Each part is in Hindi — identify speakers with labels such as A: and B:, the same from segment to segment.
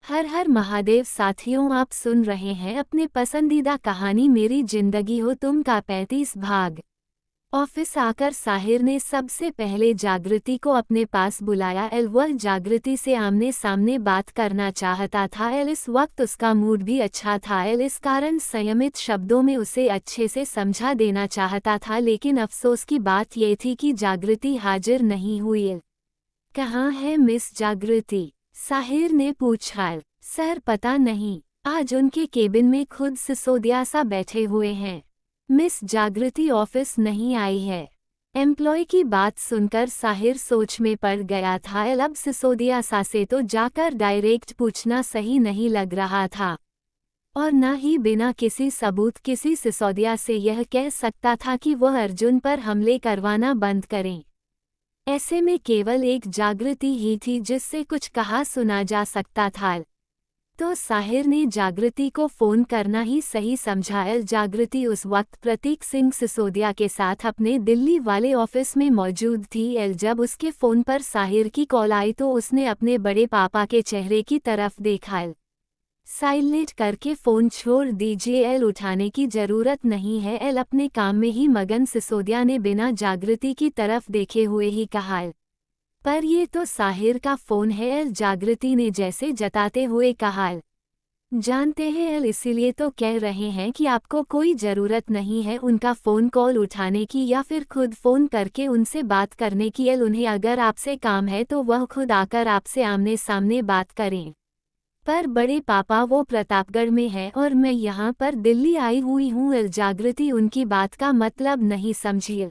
A: हर हर महादेव साथियों, आप सुन रहे हैं अपने पसंदीदा कहानी मेरी जिंदगी हो तुम का 35 भाग। ऑफिस आकर साहिर ने सबसे पहले जागृति को अपने पास बुलाया। वह जागृति से आमने सामने बात करना चाहता था। इस वक्त उसका मूड भी अच्छा था। इस कारण संयमित शब्दों में उसे अच्छे से समझा देना चाहता था, लेकिन अफसोस की बात यह थी कि जागृति हाजिर नहीं हुई। कहाँ है मिस जागृति? साहिर ने पूछा। सर पता नहीं, आज उनके केबिन में खुद सिसोदिया सा बैठे हुए हैं। मिस जागृति ऑफिस नहीं आई है। एम्प्लॉय की बात सुनकर साहिर सोच में पड़ गया था। अब सिसोदिया सा से तो जाकर डायरेक्ट पूछना सही नहीं लग रहा था, और न ही बिना किसी सबूत किसी सिसोदिया से यह कह सकता था कि वह अर्जुन पर हमले करवाना बंद करें। ऐसे में केवल एक जागृति ही थी जिससे कुछ कहा सुना जा सकता था। तो साहिर ने जागृति को फोन करना ही सही समझा। जागृति उस वक्त प्रतीक सिंह सिसोदिया के साथ अपने दिल्ली वाले ऑफिस में मौजूद थी। जब उसके फोन पर साहिर की कॉल आई तो उसने अपने बड़े पापा के चेहरे की तरफ देखा। साइलेंट करके फोन छोड़ दीजिए, उठाने की जरूरत नहीं है, अपने काम में ही मगन सिसोदिया ने बिना जागृति की तरफ देखे हुए ही कहा। पर ये तो साहिर का फोन है, जागृति ने जैसे जताते हुए कहा। जानते हैं इसीलिए तो कह रहे हैं कि आपको कोई ज़रूरत नहीं है उनका फ़ोन कॉल उठाने की या फिर खुद फ़ोन करके उनसे बात करने की। उन्हें अगर आपसे काम है तो वह खुद आकर आपसे आमने सामने बात करें। पर बड़े पापा वो प्रतापगढ़ में है और मैं यहाँ पर दिल्ली आई हुई हूँ। जागृति उनकी बात का मतलब नहीं समझी।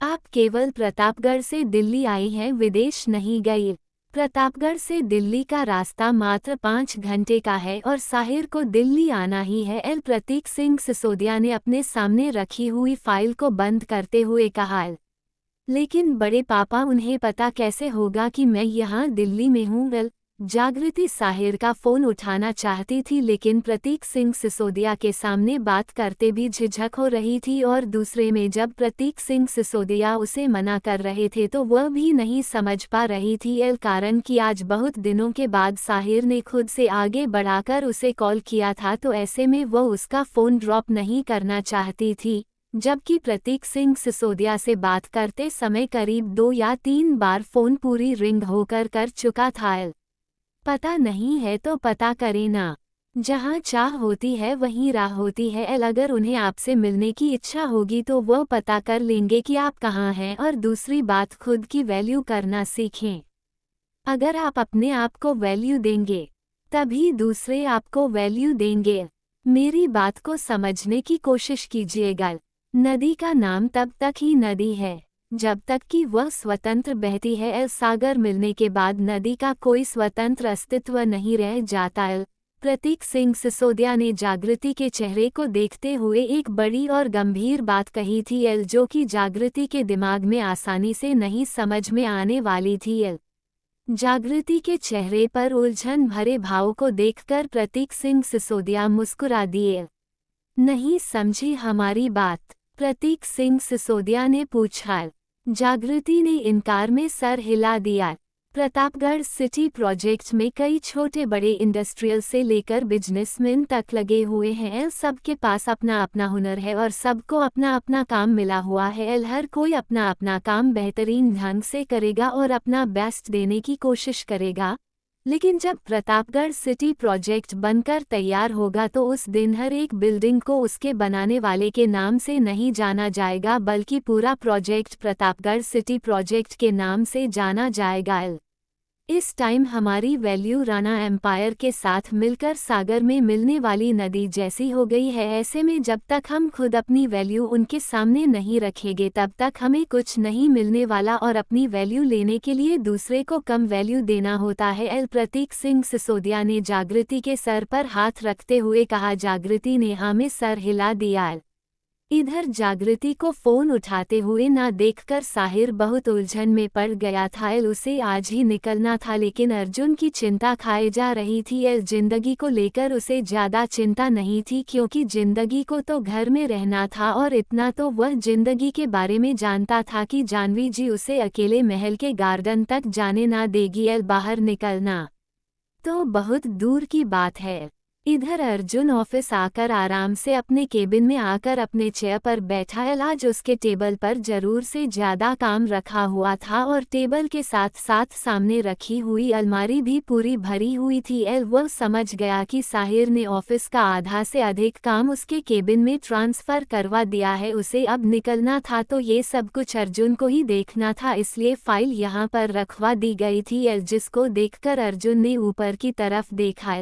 A: आप केवल प्रतापगढ़ से दिल्ली आई हैं, विदेश नहीं गई। प्रतापगढ़ से दिल्ली का रास्ता मात्र 5 घंटे का है और साहिर को दिल्ली आना ही है। प्रतीक सिंह सिसोदिया ने अपने सामने रखी हुई फाइल को बंद करते हुए कहा। लेकिन बड़े पापा, उन्हें पता कैसे होगा कि मैं यहाँ दिल्ली में हूँ? जागृति साहिर का फोन उठाना चाहती थी, लेकिन प्रतीक सिंह सिसोदिया के सामने बात करते भी झिझक हो रही थी। और दूसरे में जब प्रतीक सिंह सिसोदिया उसे मना कर रहे थे तो वह भी नहीं समझ पा रही थी, कारण कि आज बहुत दिनों के बाद साहिर ने खुद से आगे बढ़ाकर उसे कॉल किया था, तो ऐसे में वह उसका फ़ोन ड्रॉप नहीं करना चाहती थी। जबकि प्रतीक सिंह सिसोदिया से बात करते समय करीब 2 या 3 बार फ़ोन पूरी रिंग होकर कर चुका था। पता नहीं है तो पता करें ना, जहाँ चाह होती है वहीं राह होती है। अगर उन्हें आपसे मिलने की इच्छा होगी तो वह पता कर लेंगे कि आप कहाँ हैं। और दूसरी बात, खुद की वैल्यू करना सीखें। अगर आप अपने आप को वैल्यू देंगे तभी दूसरे आपको वैल्यू देंगे। मेरी बात को समझने की कोशिश कीजिएगा। नदी का नाम तब तक ही नदी है जब तक कि वह स्वतंत्र बहती है। सागर मिलने के बाद नदी का कोई स्वतंत्र अस्तित्व नहीं रह जाता। प्रतीक सिंह सिसोदिया ने जागृति के चेहरे को देखते हुए एक बड़ी और गंभीर बात कही थी, जो कि जागृति के दिमाग में आसानी से नहीं समझ में आने वाली थी। जागृति के चेहरे पर उलझन भरे भाव को देखकर प्रतीक सिंह सिसोदिया मुस्कुरा दिए। नहीं समझी हमारी बात? प्रतीक सिंह सिसोदिया ने पूछा। जागृति ने इनकार में सर हिला दिया। प्रतापगढ़ सिटी प्रोजेक्ट में कई छोटे बड़े इंडस्ट्रियल से लेकर बिजनेसमैन तक लगे हुए हैं। सबके पास अपना अपना हुनर है और सबको अपना अपना काम मिला हुआ है। हर कोई अपना अपना काम बेहतरीन ढंग से करेगा और अपना बेस्ट देने की कोशिश करेगा। लेकिन जब प्रतापगढ़ सिटी प्रोजेक्ट बनकर तैयार होगा तो उस दिन हर एक बिल्डिंग को उसके बनाने वाले के नाम से नहीं जाना जाएगा, बल्कि पूरा प्रोजेक्ट प्रतापगढ़ सिटी प्रोजेक्ट के नाम से जाना जाएगा। इस टाइम हमारी वैल्यू राणा एम्पायर के साथ मिलकर सागर में मिलने वाली नदी जैसी हो गई है। ऐसे में जब तक हम खुद अपनी वैल्यू उनके सामने नहीं रखेंगे तब तक हमें कुछ नहीं मिलने वाला, और अपनी वैल्यू लेने के लिए दूसरे को कम वैल्यू देना होता है। प्रतीक सिंह सिसोदिया ने जागृति के सर पर हाथ रखते हुए कहा। जागृति ने हाँ में सर हिला दिया। इधर जागृति को फोन उठाते हुए ना देखकर साहिर बहुत उलझन में पड़ गया था। उसे आज ही निकलना था, लेकिन अर्जुन की चिंता खाए जा रही थी। जिंदगी को लेकर उसे ज्यादा चिंता नहीं थी, क्योंकि जिंदगी को तो घर में रहना था, और इतना तो वह जिंदगी के बारे में जानता था कि जानवी जी उसे अकेले महल के गार्डन तक जाने ना देगी। बाहर निकलना तो बहुत दूर की बात है। इधर अर्जुन ऑफिस आकर आराम से अपने केबिन में आकर अपने चेयर पर बैठा है। आज उसके टेबल पर जरूर से ज्यादा काम रखा हुआ था और टेबल के साथ साथ सामने रखी हुई अलमारी भी पूरी भरी हुई थी। वह समझ गया कि साहिर ने ऑफिस का आधा से अधिक काम उसके केबिन में ट्रांसफर करवा दिया है। उसे अब निकलना था तो ये सब कुछ अर्जुन को ही देखना था, इसलिए फाइल यहाँ पर रखवा दी गई थी। जिसको देखकर अर्जुन ने ऊपर की तरफ देखा।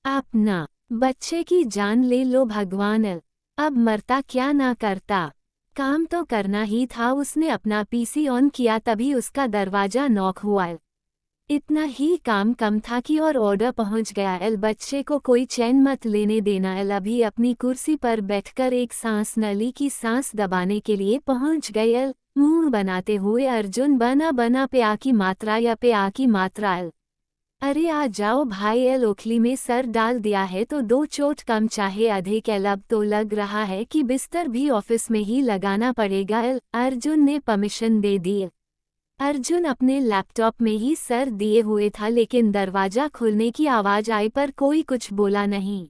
A: अपना बच्चे की जान ले लो भगवान, अब मरता क्या ना करता, काम तो करना ही था। उसने अपना पीसी ऑन किया तभी उसका दरवाजा नॉक हुआ। इतना ही काम कम था कि और ऑर्डर पहुंच गया। बच्चे को कोई चैन मत लेने देना। अभी अपनी कुर्सी पर बैठकर एक सांस नली की सांस दबाने के लिए पहुंच गए। मुंह बनाते हुए अर्जुन बना बना पे आ की मात्रा या पे आ की मात्रा। अरे आ जाओ भाई, ओखली में सर डाल दिया है तो दो चोट कम चाहे अधिक। अब तो लग रहा है कि बिस्तर भी ऑफिस में ही लगाना पड़ेगा। अर्जुन ने परमिशन दे दी। अर्जुन अपने लैपटॉप में ही सर दिए हुए था, लेकिन दरवाजा खुलने की आवाज आई पर कोई कुछ बोला नहीं।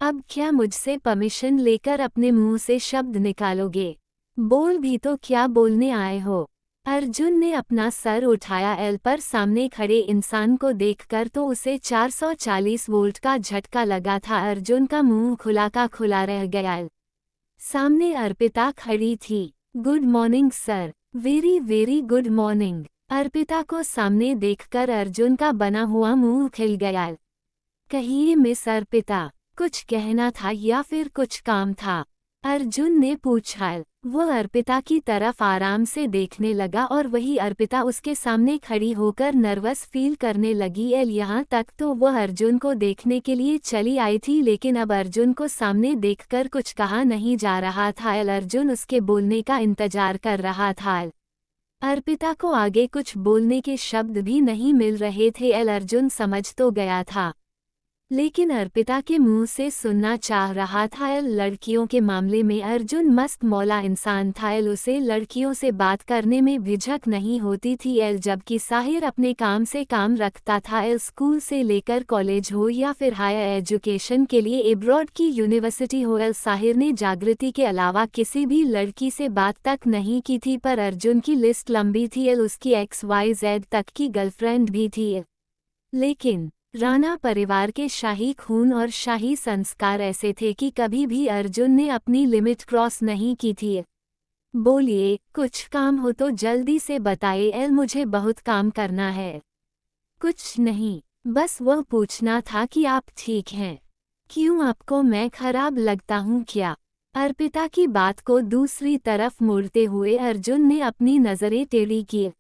A: अब क्या मुझसे परमिशन लेकर अपने मुंह से शब्द निकालोगे? बोल भी तो, क्या बोलने आए हो? अर्जुन ने अपना सर उठाया। पर सामने खड़े इंसान को देखकर तो उसे 440 वोल्ट का झटका लगा था। अर्जुन का मुंह खुला का खुला रह गया। सामने अर्पिता खड़ी थी। Good morning sir. Very very good morning. Arpita को सामने देखकर अर्जुन का बना हुआ मुंह खिल गया। कहिए मिस अर्पिता, कुछ कहना था या फिर कुछ काम था? अर्जुन ने पूछा। वो अर्पिता की तरफ आराम से देखने लगा और वही अर्पिता उसके सामने खड़ी होकर नर्वस फील करने लगी। यहाँ तक तो वह अर्जुन को देखने के लिए चली आई थी, लेकिन अब अर्जुन को सामने देखकर कुछ कहा नहीं जा रहा था। अर्जुन उसके बोलने का इंतजार कर रहा था। अर्पिता को आगे कुछ बोलने के शब्द भी नहीं मिल रहे थे। अर्जुन समझ तो गया था, लेकिन अर्पिता के मुंह से सुनना चाह रहा था। लड़कियों के मामले में अर्जुन मस्त मौला इंसान था। उसे लड़कियों से बात करने में झिझक नहीं होती थी। जबकि साहिर अपने काम से काम रखता था। स्कूल से लेकर कॉलेज हो या फिर हायर एजुकेशन के लिए एब्रॉड की यूनिवर्सिटी हो, साहिर ने जागृति के अलावा किसी भी लड़की से बात तक नहीं की थी। पर अर्जुन की लिस्ट लंबी थी। उसकी XYZ तक की गर्लफ्रेंड भी थी। लेकिन राणा परिवार के शाही खून और शाही संस्कार ऐसे थे कि कभी भी अर्जुन ने अपनी लिमिट क्रॉस नहीं की थी। बोलिए, कुछ काम हो तो जल्दी से बताइए, मुझे बहुत काम करना है। कुछ नहीं, बस वह पूछना था कि आप ठीक हैं। क्यों, आपको मैं खराब लगता हूँ क्या? अर्पिता की बात को दूसरी तरफ मुड़ते हुए अर्जुन ने अपनी नज़रें टेढ़ी की।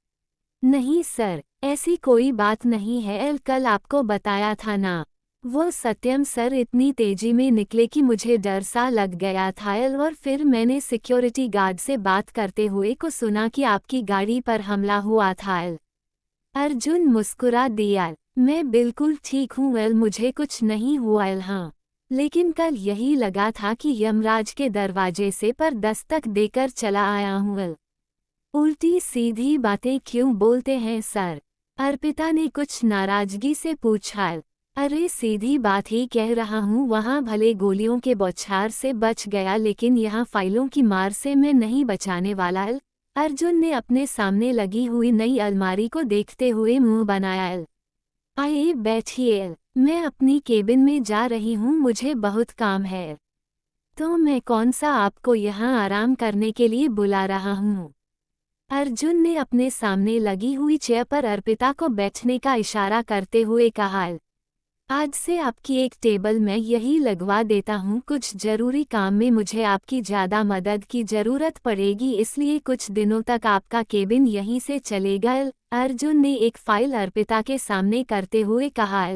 A: नहीं सर, ऐसी कोई बात नहीं है। कल आपको बताया था ना। वो सत्यम सर, इतनी तेजी में निकले कि मुझे डर सा लग गया था। और फिर मैंने सिक्योरिटी गार्ड से बात करते हुए को सुना कि आपकी गाड़ी पर हमला हुआ था। अर्जुन मुस्कुरा दिया। मैं बिल्कुल ठीक हूँ। मुझे कुछ नहीं हुआ। हाँ, लेकिन कल यही लगा था कि यमराज के दरवाजे से पर दस्तक देकर चला आया हूँ। उल्टी सीधी बातें क्यों बोलते हैं सर? अर्पिता ने कुछ नाराजगी से पूछा। अरे सीधी बात ही कह रहा हूँ। वहाँ भले गोलियों के बौछार से बच गया, लेकिन यहाँ फाइलों की मार से मैं नहीं बचाने वाला। अर्जुन ने अपने सामने लगी हुई नई अलमारी को देखते हुए मुंह बनाया। आइए बैठिए, मैं अपनी केबिन में जा रही हूँ, मुझे बहुत काम है। तो मैं कौन सा आपको यहाँ आराम करने के लिए बुला रहा हूँ? अर्जुन ने अपने सामने लगी हुई चेयर पर अर्पिता को बैठने का इशारा करते हुए कहा। आज से आपकी एक टेबल मैं यही लगवा देता हूँ। कुछ जरूरी काम में मुझे आपकी ज़्यादा मदद की ज़रूरत पड़ेगी, इसलिए कुछ दिनों तक आपका केबिन यहीं से चलेगा। अर्जुन ने एक फाइल अर्पिता के सामने करते हुए कहा।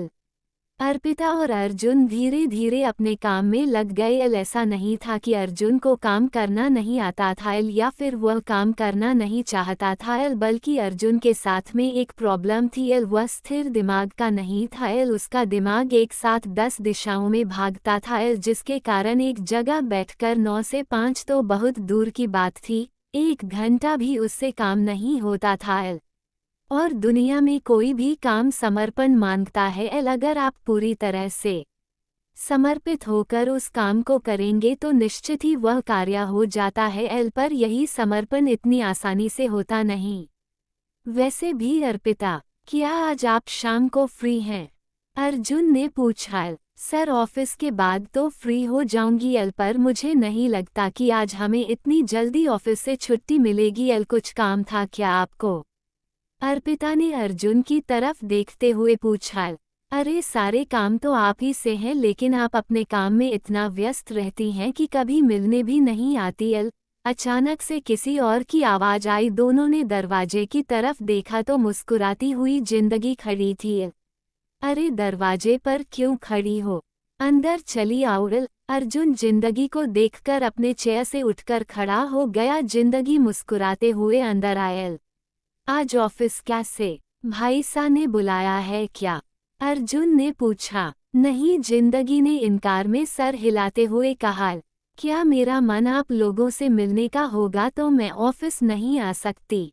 A: अर्पिता और अर्जुन धीरे धीरे अपने काम में लग गए। ऐसा नहीं था कि अर्जुन को काम करना नहीं आता था या फिर वह काम करना नहीं चाहता था, बल्कि अर्जुन के साथ में एक प्रॉब्लम थी। वह स्थिर दिमाग का नहीं था। उसका दिमाग एक साथ 10 दिशाओं में भागता था, जिसके कारण एक जगह बैठकर 9 से 5 तो बहुत दूर की बात थी, 1 घंटा भी उससे काम नहीं होता था। और दुनिया में कोई भी काम समर्पण मांगता है। अगर आप पूरी तरह से समर्पित होकर उस काम को करेंगे तो निश्चित ही वह कार्य हो जाता है। पर यही समर्पण इतनी आसानी से होता नहीं। वैसे भी अर्पिता, क्या आज आप शाम को फ्री हैं? अर्जुन ने पूछा। सर ऑफिस के बाद तो फ्री हो जाऊंगी पर मुझे नहीं लगता कि आज हमें इतनी जल्दी ऑफिस से छुट्टी मिलेगी। कुछ काम था क्या आपको? अर्पिता ने अर्जुन की तरफ देखते हुए पूछा। अरे सारे काम तो आप ही से हैं, लेकिन आप अपने काम में इतना व्यस्त रहती हैं कि कभी मिलने भी नहीं आती। अचानक से किसी और की आवाज आई। दोनों ने दरवाजे की तरफ देखा तो मुस्कुराती हुई जिंदगी खड़ी थी। अरे दरवाजे पर क्यों खड़ी हो, अंदर चली आओ। अर्जुन जिंदगी को देखकर अपने चेयर से उठकर खड़ा हो गया। जिंदगी मुस्कुराते हुए अंदर आयल। आज ऑफिस कैसे? भाई सा ने बुलाया है क्या? अर्जुन ने पूछा। नहीं, जिंदगी ने इनकार में सर हिलाते हुए कहा। क्या मेरा मन आप लोगों से मिलने का होगा तो मैं ऑफिस नहीं आ सकती?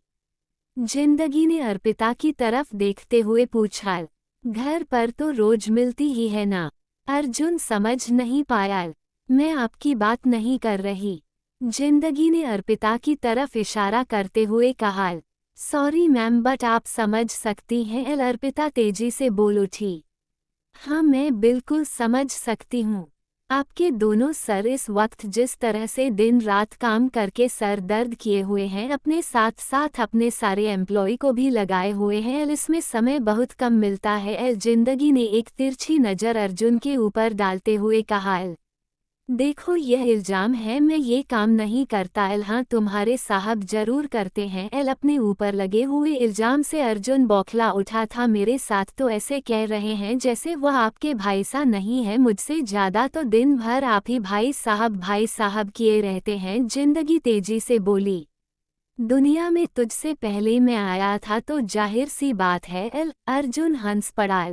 A: जिंदगी ने अर्पिता की तरफ देखते हुए पूछा। घर पर तो रोज मिलती ही है ना? अर्जुन समझ नहीं पाया। मैं आपकी बात नहीं कर रही। जिंदगी ने अर्पिता की तरफ इशारा करते हुए कहा। सॉरी मैम, बट आप समझ सकती हैं। अर्पिता तेजी से बोल उठी। हाँ, मैं बिल्कुल समझ सकती हूँ। आपके दोनों सर इस वक्त जिस तरह से दिन रात काम करके सर दर्द किए हुए हैं, अपने साथ साथ अपने सारे एम्प्लॉय को भी लगाए हुए हैं। इसमें समय बहुत कम मिलता है। जिंदगी ने एक तिरछी नज़र अर्जुन के ऊपर डालते हुए कहा। देखो, यह इल्जाम है, मैं ये काम नहीं करता। हाँ, तुम्हारे साहब जरूर करते हैं। अपने ऊपर लगे हुए इल्जाम से अर्जुन बौखला उठा था। मेरे साथ तो ऐसे कह रहे हैं जैसे वह आपके भाई सा नहीं है। मुझसे ज्यादा तो दिन भर आप ही भाई साहब किए रहते हैं। जिंदगी तेजी से बोली। दुनिया में तुझसे पहले मैं आया था तो जाहिर सी बात है। अर्जुन हंस पड़ा।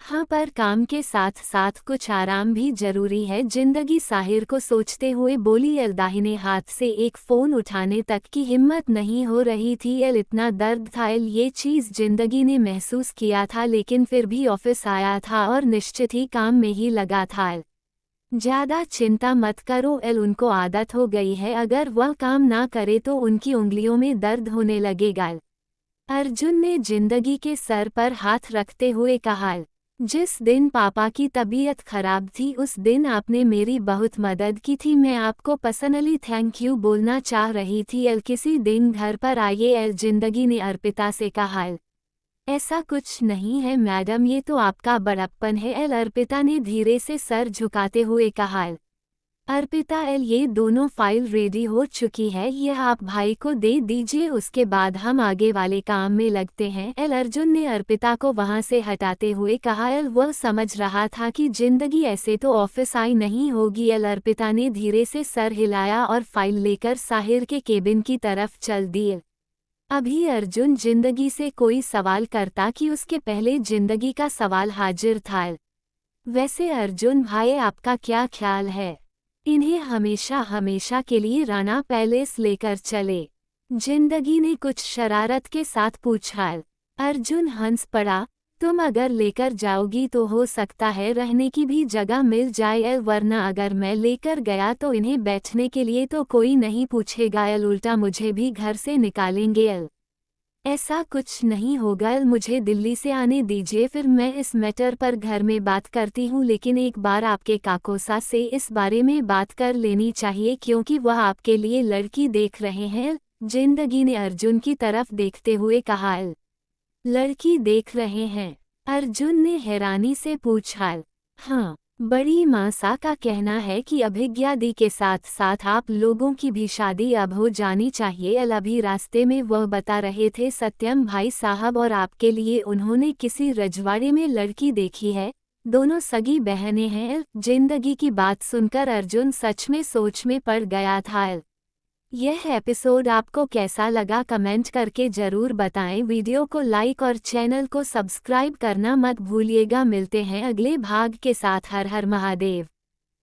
A: हाँ, पर काम के साथ साथ कुछ आराम भी जरूरी है। जिंदगी साहिर को सोचते हुए बोली। दाहिने हाथ से एक फोन उठाने तक की हिम्मत नहीं हो रही थी। इतना दर्द था। ये चीज जिंदगी ने महसूस किया था, लेकिन फिर भी ऑफिस आया था और निश्चित ही काम में ही लगा था। ज्यादा चिंता मत करो। उनको आदत हो गई है, अगर वह काम ना करे तो उनकी उंगलियों में दर्द होने लगेगा। अर्जुन ने जिंदगी के सर पर हाथ रखते हुए कहा। जिस दिन पापा की तबीयत खराब थी उस दिन आपने मेरी बहुत मदद की थी। मैं आपको पर्सनली थैंक यू बोलना चाह रही थी। किसी दिन घर पर आइए। जिंदगी ने अर्पिता से कहा। ऐसा कुछ नहीं है मैडम, ये तो आपका बड़प्पन है। अर्पिता ने धीरे से सर झुकाते हुए कहा। अर्पिता, ये दोनों फाइल रेडी हो चुकी है, यह आप भाई को दे दीजिए, उसके बाद हम आगे वाले काम में लगते हैं। अर्जुन ने अर्पिता को वहां से हटाते हुए कहा। वह समझ रहा था कि जिंदगी ऐसे तो ऑफिस आई नहीं होगी। अर्पिता ने धीरे से सर हिलाया और फाइल लेकर साहिर के केबिन की तरफ चल दी। अभी अर्जुन जिंदगी से कोई सवाल करता कि उसके पहले जिंदगी का सवाल हाजिर था। वैसे अर्जुन भाई, आपका क्या ख्याल है? इन्हें हमेशा के लिए राणा पैलेस लेकर चले? जिंदगी ने कुछ शरारत के साथ पूछा। अर्जुन हंस पड़ा। तुम अगर लेकर जाओगी तो हो सकता है रहने की भी जगह मिल जाए, वरना अगर मैं लेकर गया तो इन्हें बैठने के लिए तो कोई नहीं पूछेगा। उल्टा मुझे भी घर से निकालेंगे। ऐसा कुछ नहीं होगा। मुझे दिल्ली से आने दीजिए, फिर मैं इस मैटर पर घर में बात करती हूँ। लेकिन एक बार आपके काकोसा से इस बारे में बात कर लेनी चाहिए, क्योंकि वह आपके लिए लड़की देख रहे हैं। जिंदगी ने अर्जुन की तरफ देखते हुए कहा। लड़की देख रहे हैं? अर्जुन ने हैरानी से पूछा। हाँ, बड़ी मासा का कहना है कि अभिज्ञा दी के साथ साथ आप लोगों की भी शादी अब हो जानी चाहिए। अभी रास्ते में वह बता रहे थे सत्यम भाई साहब, और आपके लिए उन्होंने किसी रजवाड़े में लड़की देखी है। दोनों सगी बहनें हैं। जिंदगी की बात सुनकर अर्जुन सच में सोच में पड़ गया था। यह एपिसोड आपको कैसा लगा कमेंट करके ज़रूर बताएं। वीडियो को लाइक और चैनल को सब्सक्राइब करना मत भूलिएगा। मिलते हैं अगले भाग के साथ। हर हर महादेव।